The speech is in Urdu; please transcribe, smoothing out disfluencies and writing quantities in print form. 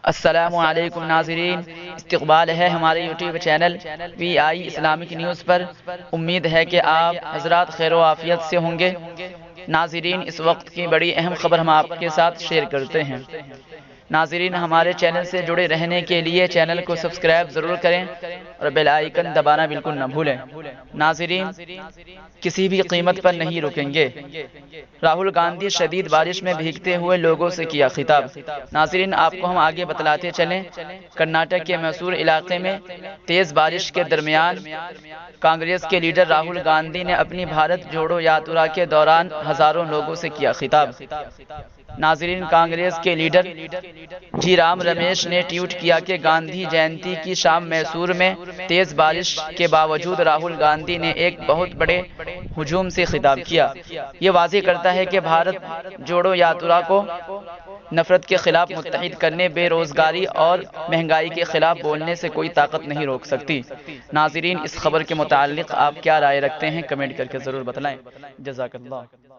السلام علیکم ناظرین، استقبال ہے ہمارے یوٹیوب چینل وی آئی اسلامک نیوز پر۔ امید ہے کہ آپ حضرات خیر و عافیت سے ہوں گے۔ ناظرین، اس وقت کی بڑی اہم خبر ہم آپ کے ساتھ شیئر کرتے ہیں۔ ناظرین، ہمارے چینل سے جڑے رہنے کے لیے چینل کو سبسکرائب ضرور کریں اور بیل آئیکن دبانا بالکل نہ بھولیں۔ ناظرین، کسی بھی قیمت پر نہیں رکیں گے، راہل گاندھی شدید بارش میں بھیگتے ہوئے لوگوں سے کیا خطاب۔ ناظرین، آپ کو ہم آگے بتلاتے چلیں، کرناٹک کے میسور علاقے میں تیز بارش کے درمیان کانگریس کے لیڈر راہل گاندھی نے اپنی بھارت جوڑو یاترا کے دوران ہزاروں لوگوں سے کیا خطاب۔ ناظرین، کانگریس کے لیڈر جی رام رمیش نے ٹویٹ کیا کہ گاندھی جینتی کی شام میسور میں تیز بارش کے باوجود راہل گاندھی نے ایک بہت بڑے ہجوم سے خطاب کیا۔ یہ واضح کرتا ہے کہ بھارت جوڑو یاترا کو نفرت کے خلاف متحد کرنے، بے روزگاری اور مہنگائی کے خلاف بولنے سے کوئی طاقت نہیں روک سکتی۔ ناظرین، اس خبر کے متعلق آپ کیا رائے رکھتے ہیں؟ کمنٹ کر کے ضرور بتلائیں۔ جزاک اللہ۔